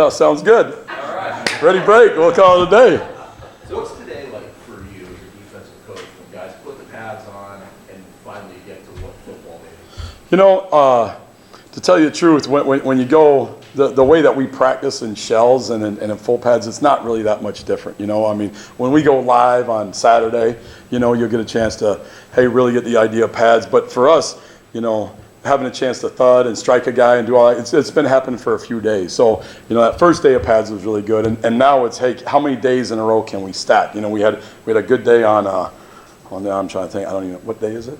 Sounds good. All right. Ready, break. We'll call it a day. So what's today like for you as your defensive coach when guys put the pads on and finally get to what football is? You know, to tell you the truth, when you go the way that we practice in shells and in full pads, it's not really that much different. You know, I mean, when we go live on Saturday, you know, you'll get a chance to, hey, really get the idea of pads. But for us, you know, having a chance to thud and strike a guy and do all that, it's been happening for a few days. So, you know, that first day of pads was really good. And now it's, hey, how many days in a row can we stack? You know, we had a good day on I'm trying to think, I don't even know, what day is it?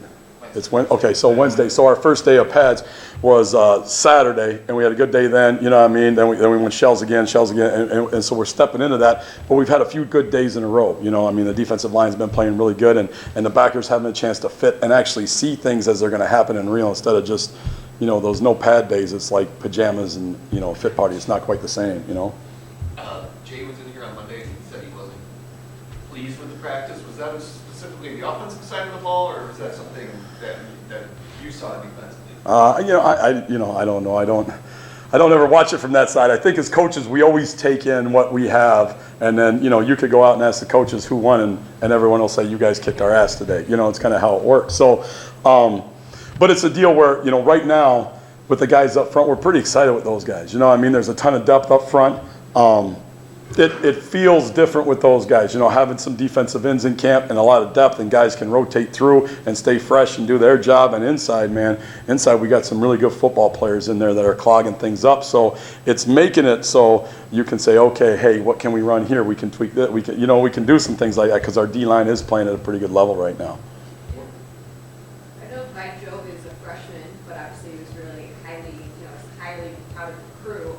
It's okay, so Wednesday. So our first day of pads was Saturday, and we had a good day then, you know what I mean? Then we went shells again, and so we're stepping into that. But we've had a few good days in a row, you know. I mean, the defensive line's been playing really good, and the backers having a chance to fit and actually see things as they're going to happen in real instead of just, you know, those no pad days. It's like pajamas and, you know, a fit party. It's not quite the same, you know. Jay was in here on Monday and said he wasn't pleased with the practice. Was that specifically the offensive side of the ball, or was that something that you saw defensively? You know, I don't know. I don't ever watch it from that side. I think as coaches, we always take in what we have, and then, you know, you could go out and ask the coaches who won, and everyone will say, you guys kicked our ass today. You know, it's kind of how it works. So, but it's a deal where, you know, right now with the guys up front, we're pretty excited with those guys. You know, I mean, there's a ton of depth up front. It feels different with those guys, you know, having some defensive ends in camp and a lot of depth, and guys can rotate through and stay fresh and do their job. And inside, man, we got some really good football players in there that are clogging things up. So it's making it so you can say, okay, hey, what can we run here? We can tweak that. We can do some things like that because our D-line is playing at a pretty good level right now. I know Mike Job is a freshman, but obviously he was really highly touted crew.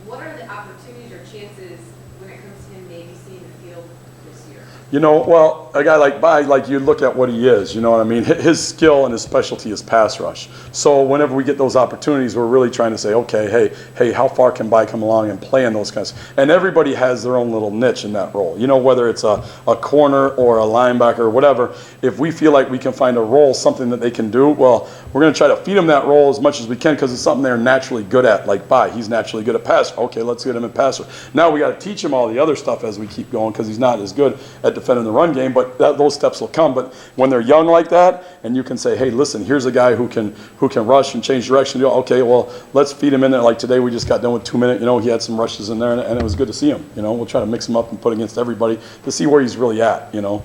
What are the opportunities or chances when it comes to him maybe seeing the field this year? You know, well, a guy like you look at what he is, you know what I mean? His skill and his specialty is pass rush. So whenever we get those opportunities, we're really trying to say, okay, hey, how far can Bai come along and play in those kinds? And everybody has their own little niche in that role. You know, whether it's a corner or a linebacker or whatever, if we feel like we can find a role, something that they can do, well, we're going to try to feed them that role as much as we can because it's something they're naturally good at. Like Bai, he's naturally good at pass. Okay, let's get him in pass rush. Now we got to teach him all the other stuff as we keep going because he's not as good at defending the run game, but those steps will come. But when they're young like that, and you can say, hey, listen, here's a guy who can rush and change direction. Okay, well, let's feed him in there. Like today, we just got done with 2 minutes. You know, he had some rushes in there, and it was good to see him. You know, we'll try to mix him up and put against everybody to see where he's really at. You know.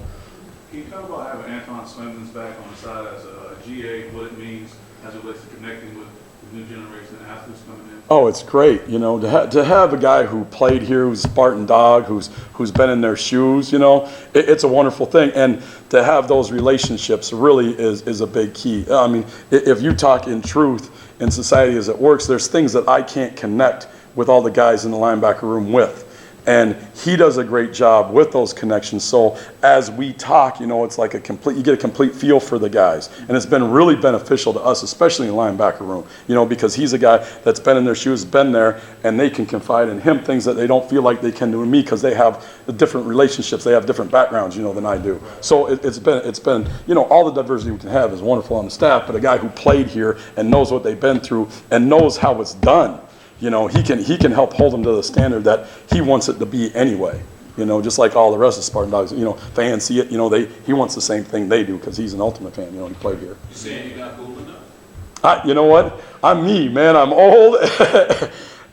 Can you talk about having Antoine Swindon's back on the side as a GA, what it means as it relates to connecting with the new generation of athletes coming in? Oh, it's great, you know, to have a guy who played here, who's a Spartan dog, who's been in their shoes, you know, it's a wonderful thing. And to have those relationships really is a big key. I mean, if you talk in truth in society as it works, there's things that I can't connect with all the guys in the linebacker room with. And he does a great job with those connections. So as we talk, you know, it's like you get a complete feel for the guys. And it's been really beneficial to us, especially in the linebacker room, you know, because he's a guy that's been in their shoes, been there, and they can confide in him things that they don't feel like they can do to me because they have different relationships. They have different backgrounds, you know, than I do. So it's been, you know, all the diversity we can have is wonderful on the staff, but a guy who played here and knows what they've been through and knows how it's done. You know, he can help hold them to the standard that he wants it to be anyway. You know, just like all the rest of Spartan dogs. You know, fans see it. You know, he wants the same thing they do because he's an ultimate fan. You know, he played here. You saying you're not cool enough? You know what? I'm me, man. I'm old.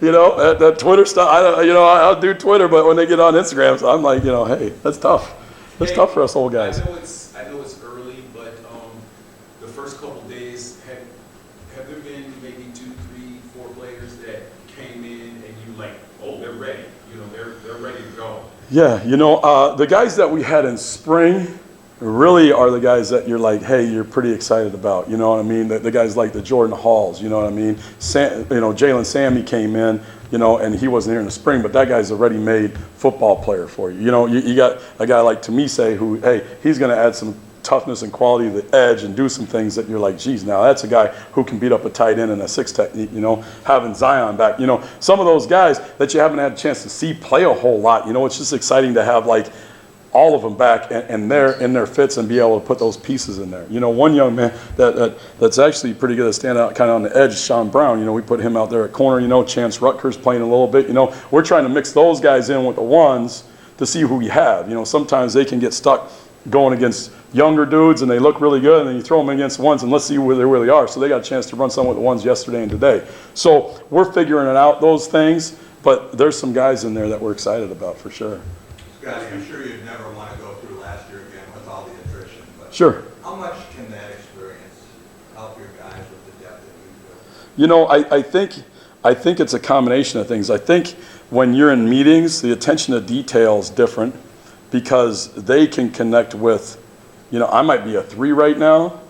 You know, that Twitter stuff. I'll do Twitter, but when they get on Instagram, so I'm like, you know, hey, that's tough. That's tough for us old guys. I know it's early, but the first couple days, have there been maybe 2, 3, 4 players that came in and you like, oh, they're ready. You know, they're ready to go. Yeah, you know, the guys that we had in spring really are the guys that you're like, hey, you're pretty excited about. You know what I mean? The guys like the Jordan Halls. You know what I mean? Jalen Sammy came in. You know, and he wasn't here in the spring, but that guy's a ready-made football player for you. You know, you got a guy like Tamise who, hey, he's going to add some toughness and quality to the edge and do some things that you're like, geez, now that's a guy who can beat up a tight end in a 6 technique, you know, having Zion back. You know, some of those guys that you haven't had a chance to see play a whole lot, you know, it's just exciting to have, like, all of them back and they're in their fits and be able to put those pieces in there. You know, one young man that's actually pretty good at standing out kind of on the edge, Sean Brown, you know, we put him out there at corner, you know, Chance Rutgers playing a little bit, you know, we're trying to mix those guys in with the ones to see who we have. You know, sometimes they can get stuck going against younger dudes and they look really good, and then you throw them against ones and let's see where they really are. So they got a chance to run some with the ones yesterday and today. So we're figuring it out, those things, but there's some guys in there that we're excited about for sure. Scottie, I'm sure you'd never want to go through last year again with all the attrition, but Sure. how much can that experience help your guys with the depth that you built? You know, I think it's a combination of things. I think when you're in meetings, the attention to detail is different because they can connect with, you know, I might be a 3 right now,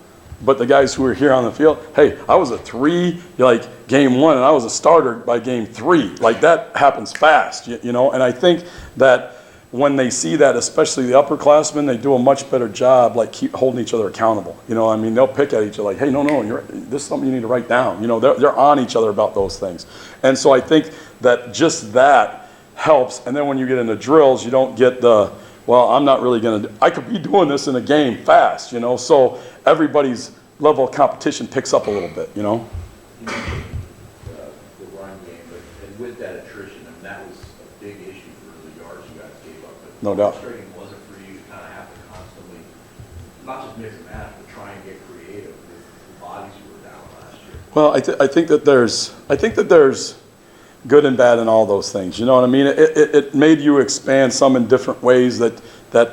but the guys who are here on the field, hey, I was a 3 like game 1 and I was a starter by game 3. Like that happens fast, you know, and I think that when they see that, especially the upperclassmen, they do a much better job, like keep holding each other accountable. You know, I mean, they'll pick at each other like, hey, no, this is something you need to write down. You know, they're on each other about those things. And so I think that just that helps. And then when you get into drills, you don't get the, well, I'm not really going to, I could be doing this in a game fast, you know, so everybody's level of competition picks up a little bit, you know. The run game, and with that attrition, and that was a big issue for the yards you guys gave up. But No doubt. frustrating was it for you to kind of have to constantly, not just mix and match, but try and get creative with the bodies you were down last year? Well, I think that there's good and bad in all those things. You know what I mean? It made you expand some in different ways that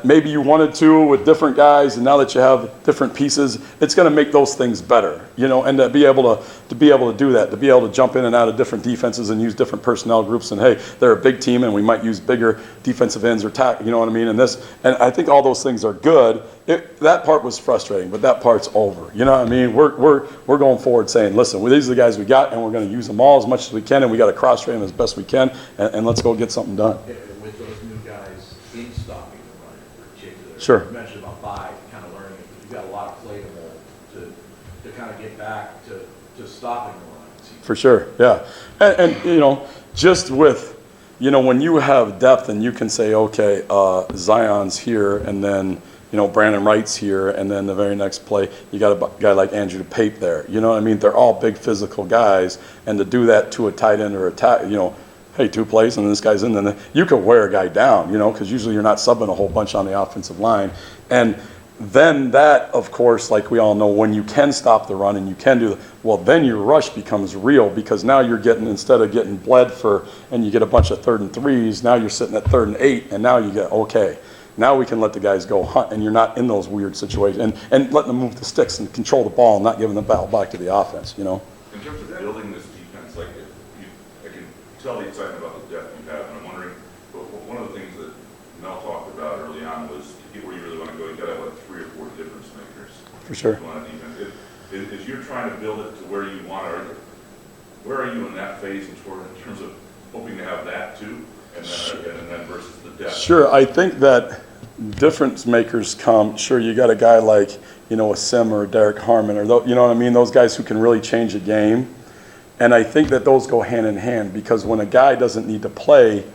maybe you wanted to with different guys, and now that you have different pieces, it's going to make those things better. You know, and to be able to do that, to be able to jump in and out of different defenses and use different personnel groups. And hey, they're a big team, and we might use bigger defensive ends or you know what I mean? And I think all those things are good. That part was frustrating, but that part's over. You know what I mean? We're going forward saying, listen, these are the guys we got, and we're going to use them all as much as we can, and we got to cross-train them as best we can, and let's go get something done. And with those new guys in stopping the run in particular. Sure. You mentioned about kind of learning it, but you've got a lot of play to mold to kind of get back to stopping the run. For sure, yeah. And you know, just with, you know, when you have depth and you can say, okay, Zion's here, and then, you know, Brandon Wright's here, and then the very next play, you got a guy like Andrew Pape there. You know what I mean? They're all big physical guys, and to do that to a tight end or attack, you know, hey, 2 plays and this guy's in, then you could wear a guy down, you know, because usually you're not subbing a whole bunch on the offensive line. And then that, of course, like we all know, when you can stop the run and you can do, well, then your rush becomes real, because now you're getting, instead of getting bled for, and you get a bunch of 3rd and 3s, now you're sitting at 3rd and 8, and now you get, okay, now we can let the guys go hunt, and you're not in those weird situations, and letting them move the sticks and control the ball and not giving the ball back to the offense, you know. In terms of building this defense, like I can tell the excitement about the depth you have, and I'm wondering, one of the things that Mel talked about early on was to get where you really want to go, you got to have like 3 or 4 difference makers. For sure. On a defense. If you're trying to build it to where you want to, where are you in that phase in terms of hoping to have that too, and then versus the depth? Sure, I think that difference makers come, sure, you got a guy like, you know, a Sim or a Derek Harmon, or you know what I mean, those guys who can really change a game. And I think that those go hand in hand, because when a guy doesn't need to play,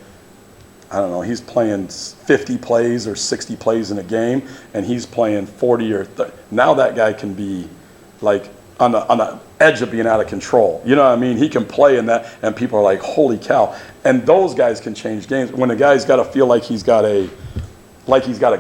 I don't know, he's playing 50 plays or 60 plays in a game, and he's playing 40 or 30. Now that guy can be like on the edge of being out of control. You know what I mean? He can play in that, and people are like, holy cow. And those guys can change games. When a guy's got to feel like he's got a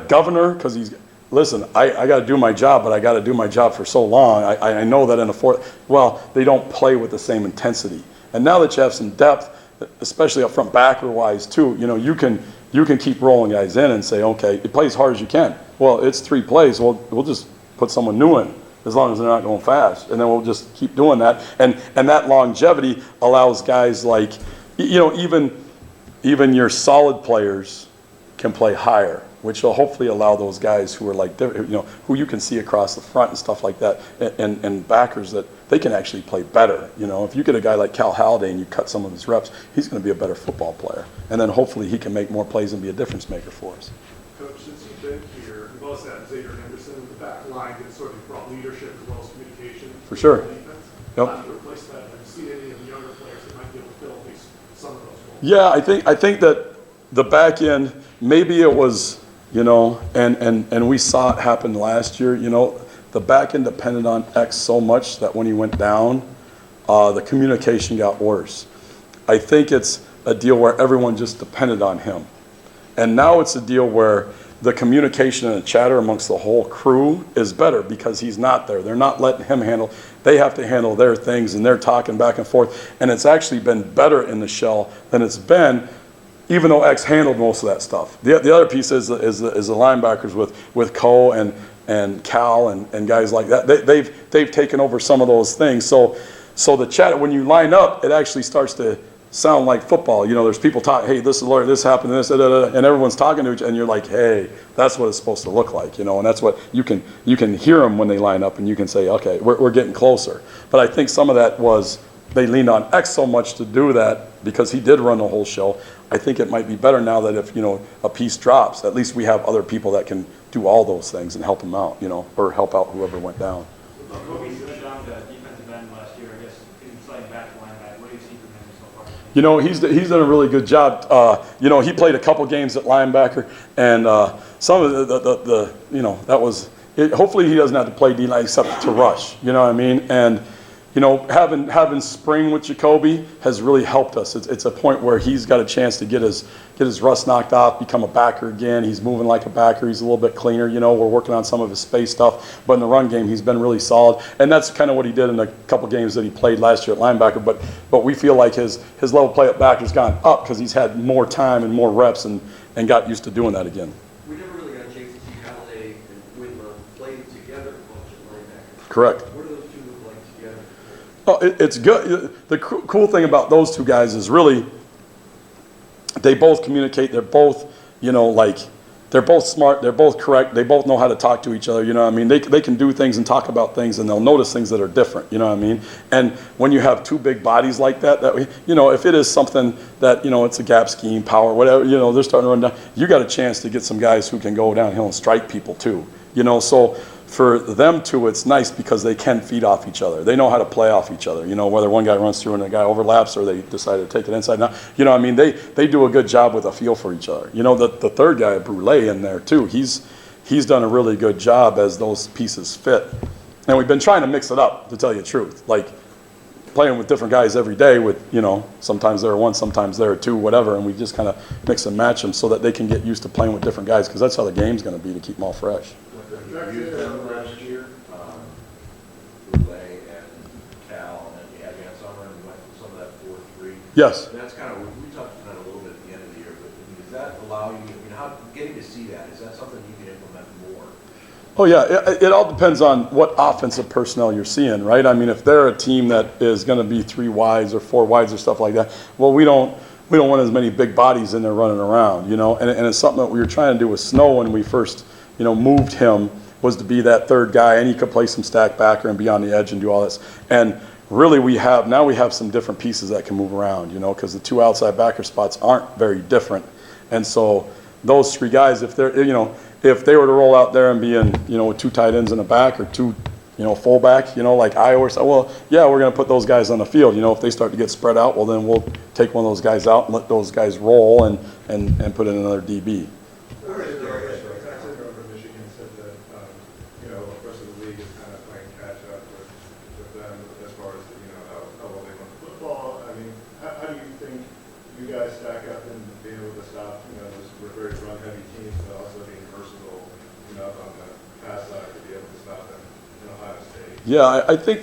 governor, because listen, I got to do my job, but I got to do my job for so long. I know that in the fourth, well, they don't play with the same intensity. And now that you have some depth, especially up front backer-wise too, you know, you can keep rolling guys in and say, okay, it play as hard as you can. Well, it's 3 plays. Well, we'll just put someone new in, as long as they're not going fast. And then we'll just keep doing that. And that longevity allows guys like, you know, even your solid players can play higher, which will hopefully allow those guys who are like, you know, who you can see across the front and stuff like that, and backers, that they can actually play better. You know, if you get a guy like Cal Halliday and you cut some of his reps, he's going to be a better football player. And then hopefully he can make more plays and be a difference maker for us. Coach, since you've been here, you've also had Xavier Henderson in the back line that sort of brought leadership as well as communication. For sure. Defense. Yep. How do you replace that? Have you seen any of the younger players that might be able to fill at least some of those roles? Yeah, I think that the back end, maybe it was you know, and we saw it happen last year, you know, the back end depended on X so much that when he went down, the communication got worse. I think it's a deal where everyone just depended on him. And now it's a deal where the communication and the chatter amongst the whole crew is better because he's not there. They're not letting him handle, they have to handle their things and they're talking back and forth. And it's actually been better in the shell than it's been, even though X handled most of that stuff. The other piece is the linebackers with Cole and Cal and guys like that. They've taken over some of those things. So the chat, when you line up, it actually starts to sound like football. You know, there's people talking, hey, this is lawyer, this happened, this, and everyone's talking to each other, and you're like, hey, that's what it's supposed to look like, you know, and that's what you can hear them when they line up, and you can say, okay, we're getting closer. But I think some of that was they leaned on X so much to do that because he did run the whole show. I think it might be better now that if, you know, a piece drops, at least we have other people that can do all those things and help him out, you know, or help out whoever went down. Kobe switched down to defensive end last year, I guess, he was sliding back to linebacker. What do you see from him so far? You know, he's done a really good job. You know, he played a couple games at linebacker, and some of the you know, that was it. Hopefully he doesn't have to play D-line except to rush, you know what I mean? And, you know, having spring with Jacoby has really helped us. It's a point where he's got a chance to get his rust knocked off, become a backer again. He's moving like a backer. He's a little bit cleaner. You know, we're working on some of his space stuff, but in the run game, he's been really solid. And that's kind of what he did in a couple games that he played last year at linebacker. But we feel like his level of play at back has gone up because he's had more time and more reps and got used to doing that again. We never really got a chance to see Halladay and Whitmer play together much at linebacker. Correct. What do those two look like together? Oh, it's good. The cool thing about those two guys is really they both communicate. They're both, you know, like they're both smart. They're both correct. They both know how to talk to each other. You know what I mean? They can do things and talk about things, and they'll notice things that are different. You know what I mean? And when you have two big bodies like that, you know, if it is something that, you know, it's a gap scheme, power, whatever, you know, they're starting to run down. You got a chance to get some guys who can go downhill and strike people too. You know, so for them two, it's nice because they can feed off each other. They know how to play off each other. You know, whether one guy runs through and a guy overlaps or they decide to take it inside. Now, you know, I mean, they do a good job with a feel for each other. You know, the third guy, Brule, in there too. He's done a really good job as those pieces fit. And we've been trying to mix it up, to tell you the truth. Like playing with different guys every day with, you know, sometimes there are one, sometimes there are two, whatever, and we just kind of mix and match them so that they can get used to playing with different guys because that's how the game's going to be, to keep them all fresh. You used them last year, Brule and Cal, and then you had Van Summer, and we went from some of that 4-3. Yes. And that's kind of, we touched on it a little bit at the end of the year, but I mean, does that allow you, I mean, how, getting to see that, is that something you can implement more? Oh yeah, it all depends on what offensive personnel you're seeing, right? I mean, if they're a team that is going to be 3 wides or 4 wides or stuff like that, well, we don't want as many big bodies in there running around, you know. And it's something that we were trying to do with Snow when we first, you know, moved him, was to be that third guy, and he could play some stack backer and be on the edge and do all this. And really we have some different pieces that can move around, you know, because the 2 outside backer spots aren't very different. And so those 3 guys, if they're, you know, if they were to roll out there and be in, you know, with 2 tight ends in the back or 2, you know, fullback, you know, like Iowa, well, yeah, we're going to put those guys on the field. You know, if they start to get spread out, well, then we'll take one of those guys out and let those guys roll and put in another DB. Michigan said that, you know, the rest of the league is kind of playing catch up with them as far as, you know, how well they run football. I mean, how do you think you guys stack up in being able to stop, you know, we're very run-heavy teams, but also being versatile enough on the pass side to be able to stop them in Ohio State? Yeah, I think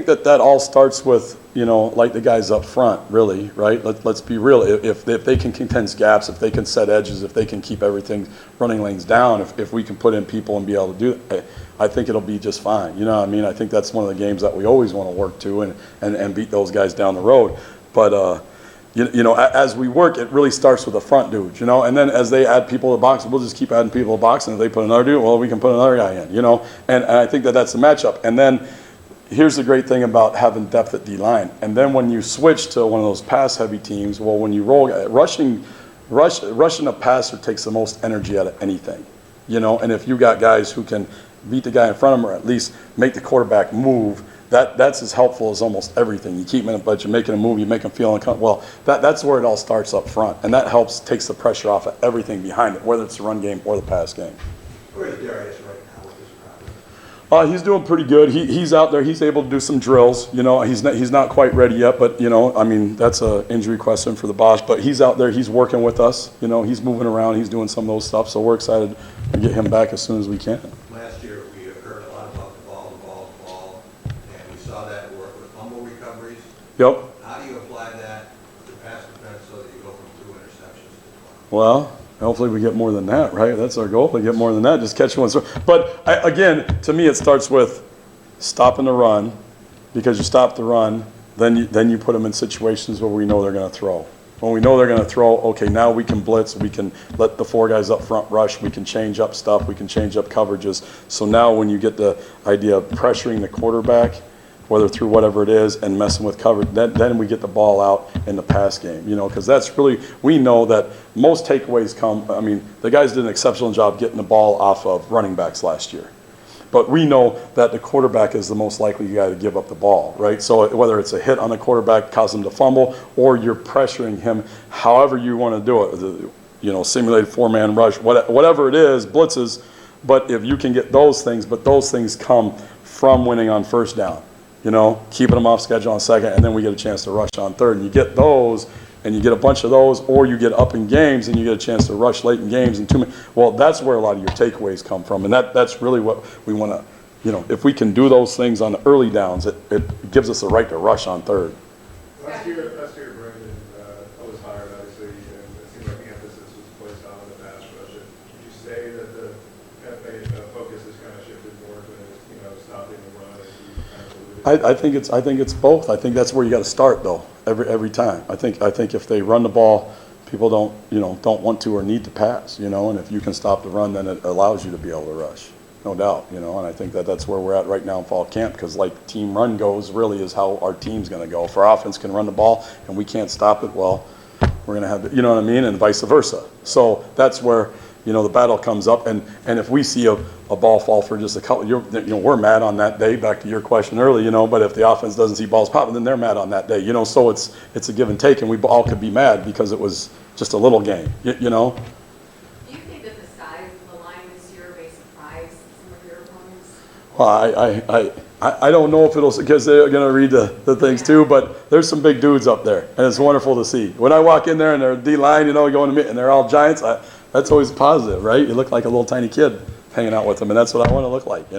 that all starts with, you know, like the guys up front, really, right? Let's be real. If they can condense gaps, if they can set edges, if they can keep everything running lanes down, if we can put in people and be able to do it, I think it'll be just fine. You know what I mean? I think that's one of the games that we always want to work to and beat those guys down the road. But you know, as we work, it really starts with the front dudes, you know, and then as they add people to the box, we'll just keep adding people to the box, and if they put another dude, well, we can put another guy in, you know, and I think that's the matchup. And then here's the great thing about having depth at D-line. And then when you switch to one of those pass-heavy teams, well, when you roll, rushing a passer takes the most energy out of anything, you know, and if you got guys who can beat the guy in front of them or at least make the quarterback move, that's as helpful as almost everything. You keep them in a but you're making a move, you make them feel uncomfortable. Well, that's where it all starts up front, and that takes the pressure off of everything behind it, whether it's the run game or the pass game. Where's Darius right now with this problem? He's doing pretty good. He's out there. He's able to do some drills. He's not quite ready yet, but I mean, that's an injury question for the Bosch. But he's out there. He's working with us. He's moving around. He's doing some of those stuff. So we're excited to get him back as soon as we can. Last year, we heard a lot about the ball, and we saw that work with fumble recoveries. Yep. How do you apply that to pass defense so that you go from 2 interceptions to 12? Well, hopefully we get more than that, right? That's our goal, to get more than that, just catch one. But again, to me, it starts with stopping the run, because you stop the run, then you put them in situations where we know they're going to throw. When we know they're going to throw, okay, now we can blitz, we can let the 4 guys up front rush, we can change up stuff, we can change up coverages. So now when you get the idea of pressuring the quarterback, whether through whatever it is, and messing with coverage, then we get the ball out in the pass game, because that's really, we know that most takeaways come, I mean, the guys did an exceptional job getting the ball off of running backs last year. But we know that the quarterback is the most likely guy to give up the ball, right? So whether it's a hit on the quarterback, cause him to fumble, or you're pressuring him, however you want to do it, simulated 4-man rush, whatever it is, blitzes, but if you can get those things, but those things come from winning on first down. Keeping them off schedule on second, and then we get a chance to rush on third. And you get those, and you get a bunch of those, or you get up in games, and you get a chance to rush late in games. And well, that's where a lot of your takeaways come from. And that's really what we want to, if we can do those things on the early downs, it gives us the right to rush on third. Last year, Brandon was hired, obviously, and it seemed like the emphasis was placed on the pass rush. Would you say that the focus has kind of shifted more to, stopping the run, as you kind of alluded to? I think it's both. I think that's where you got to start, though, every time. I think if they run the ball, people don't want to or need to pass, and if you can stop the run, then it allows you to be able to rush, no doubt, and I think that's where we're at right now in fall camp, because like team run goes really is how our team's going to go. If our offense can run the ball and we can't stop it, well, we're going to have, you know what I mean, and vice versa. So that's where the battle comes up, and if we see a ball fall for just a couple, we're mad on that day, back to your question early, but if the offense doesn't see balls popping, then they're mad on that day, so it's a give and take, and we all could be mad because it was just a little game, Do you think that the size of the line this year may surprise some of your opponents? Well, I don't know if it'll, because they're going to read the things too, but there's some big dudes up there, and it's wonderful to see. When I walk in there and they're D-line, going to meet, and they're all giants, that's always positive, right? You look like a little tiny kid hanging out with them, and that's what I want to look like,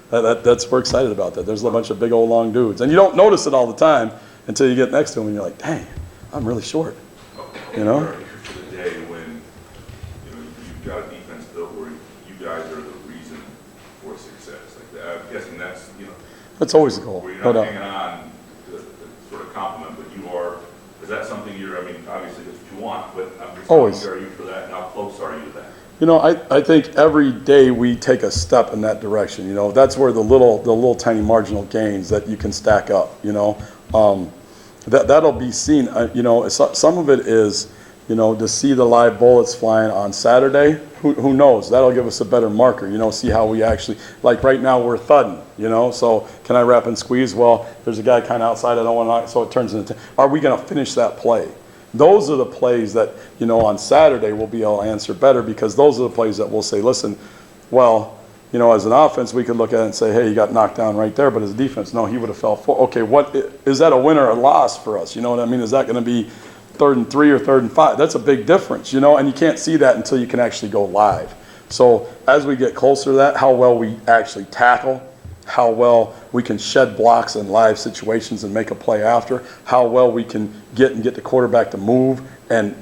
That's we're excited about that. There's a bunch of big old long dudes, and you don't notice it all the time until you get next to them, and you're like, dang, I'm really short, For the day when you've got a defense built where you guys are the reason for success. Like that. I'm guessing that's That's always the goal. where you're not hanging on to sort of compliment, but you are. Is that something obviously that's what you want, but I'm just always. Are you for that? And how close are you to that? I think every day we take a step in that direction. That's where the little tiny marginal gains that you can stack up. That'll be seen. Some of it is, to see the live bullets flying on Saturday. Who knows? That'll give us a better marker. See how we actually, like right now we're thudding. So can I wrap and squeeze? Well, there's a guy kind of outside. I don't want to. So it turns into. Are we going to finish that play? Those are the plays that, on Saturday we'll be able to answer better, because those are the plays that we'll say, listen, well, as an offense, we could look at it and say, hey, you got knocked down right there, but as a defense, no, he would have fell forward. Okay, what is that, a win or a loss for us? You know what I mean? Is that going to be 3rd and 3 or 3rd and 5? That's a big difference, and you can't see that until you can actually go live. So as we get closer to that, how well we actually tackle, how well we can shed blocks in live situations and make a play after, how well we can get the quarterback to move and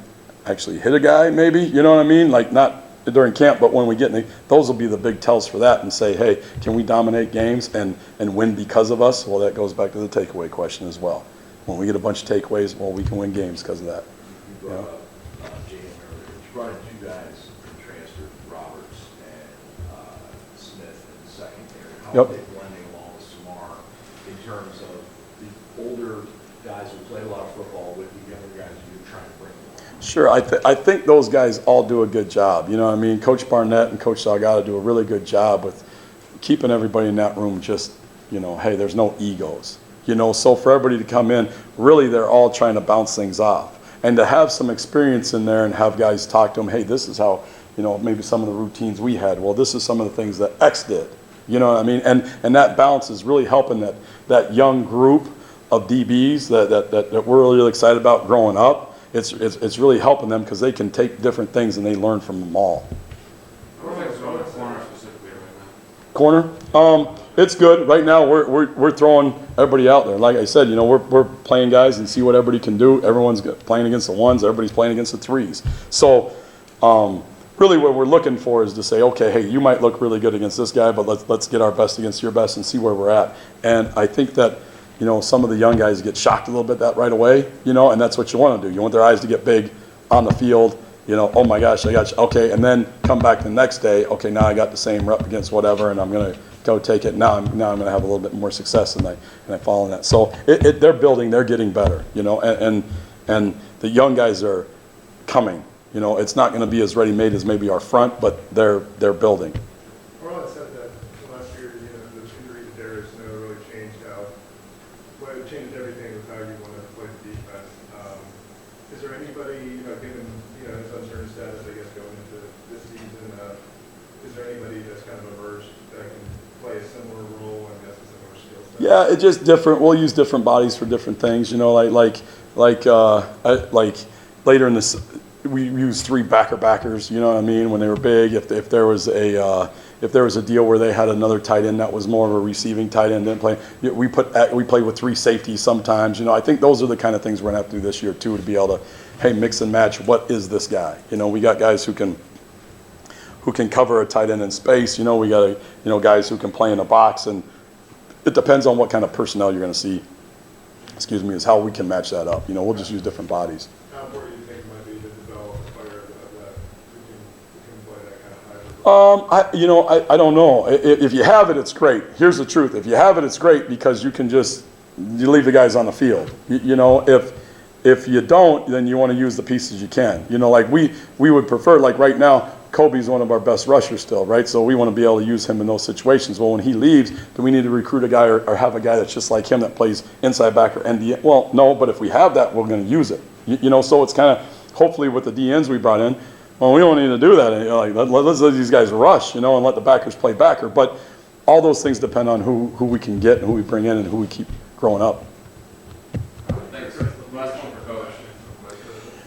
actually hit a guy maybe, you know what I mean? Like not during camp, but when we get in, those will be the big tells for that, and say, hey, can we dominate games and win because of us? Well, that goes back to the takeaway question as well. When we get a bunch of takeaways, well, we can win games because of that. You brought up Jalen earlier. You brought in 2 guys from transfer, Roberts and Smith in the secondary. How Yep. are they blending along with Samar in terms of the older guys who play a lot of football with the younger guys you're trying to bring along? Sure, I think those guys all do a good job. You know what I mean? Coach Barnett and Coach Salgado do a really good job with keeping everybody in that room just, You know, hey, there's no egos. You know, so for everybody to come in, really they're all trying to bounce things off. And to have some experience in there and have guys talk to them, hey, this is how, you know, maybe some of the routines we had. Well, this is some of the things that X did. You know what I mean? And that balance is really helping that young group of DBs that we're really excited about growing up. It's really helping them because they can take different things and they learn from them all. What are things going on corner specifically right now? Corner, it's good. Right now we're throwing everybody out there. Like I said, you know, we're playing guys and see what everybody can do. Everyone's playing against the ones. Everybody's playing against the threes. So really what we're looking for is to say, okay, hey, you might look really good against this guy, but let's get our best against your best and see where we're at. And I think that, you know, some of the young guys get shocked a little bit that right away, you know, and that's what you want to do. You want their eyes to get big on the field, you know, oh my gosh, I got you, okay, and then come back the next day, okay, now I got the same rep against whatever, and I'm going to go take it. Now I'm going to have a little bit more success, and I follow that. So they're building, they're getting better, you know, and the young guys are coming. You know, it's not going to be as ready-made as maybe our front, but they're building. Carl said that last year, you know, the injury to Darius Snow really changed it changed everything with how you want to play the defense. Is there anybody, you know, given, you know, his uncertain status, I guess, going into this season, is there anybody that's kind of emerged that can play a similar role and has a similar skill set? Yeah, it's just different. We'll use different bodies for different things. You know, like later in this, we used 3 backers. You know what I mean? When they were big, if there was a deal where they had another tight end that was more of a receiving tight end, didn't play. We played with 3 safeties sometimes. You know, I think those are the kind of things we're gonna have to do this year too, to be able to, hey, mix and match. What is this guy? You know, we got guys who can cover a tight end in space. You know, we got guys who can play in a box, and it depends on what kind of personnel you're going to see. Excuse me, is how we can match that up. You know, we'll just use different bodies. How important do you think it might be to develop a player that who can play that kind of hybrid? I don't know. If you have it, it's great. Here's the truth. If you have it, it's great because you leave the guys on the field. You know, if you don't, then you want to use the pieces you can. You know, like we would prefer, like right now, Kobe's one of our best rushers still, right? So we want to be able to use him in those situations. Well, when he leaves, do we need to recruit a guy or have a guy that's just like him that plays inside back or ND? Well, no, but if we have that, we're going to use it. You know, so it's kind of, hopefully with the DNs we brought in, well, we don't need to do that. You know, like, let's let these guys rush, you know, and let the backers play backer. But all those things depend on who we can get and who we bring in and who we keep growing up. Thanks. Last one for Coach.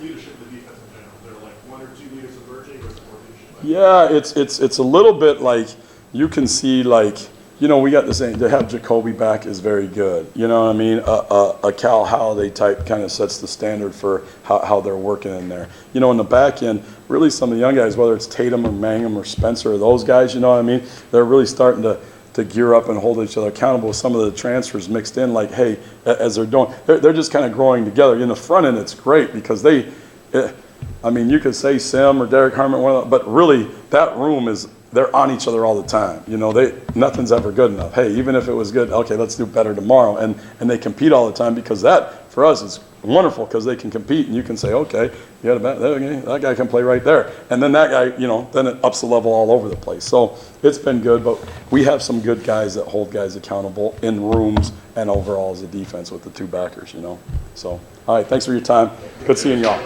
Leadership of the defense in general. Is there like 1 or 2 leaders emerging, or is it more leadership? Yeah, it's a little bit like you can see, like, you know, we got the same. To have Jacoby back is very good. You know what I mean? A Cal Holiday type kind of sets the standard for how they're working in there. You know, in the back end, really some of the young guys, whether it's Tatum or Mangum or Spencer or those guys, you know what I mean? They're really starting to gear up and hold each other accountable with some of the transfers mixed in, like, hey, as they're doing, they're just kind of growing together. In the front end, it's great because I mean, you could say Sim or Derek Harmon, but really that room they're on each other all the time. You know, nothing's ever good enough. Hey, even if it was good, okay, let's do better tomorrow. And they compete all the time because that, for us, is wonderful because they can compete and you can say, okay, you got that guy can play right there. And then that guy, you know, then it ups the level all over the place. So it's been good, but we have some good guys that hold guys accountable in rooms and overall as a defense with the 2 backers, you know. So, all right, thanks for your time. Good seeing y'all.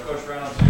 Coach Reynolds.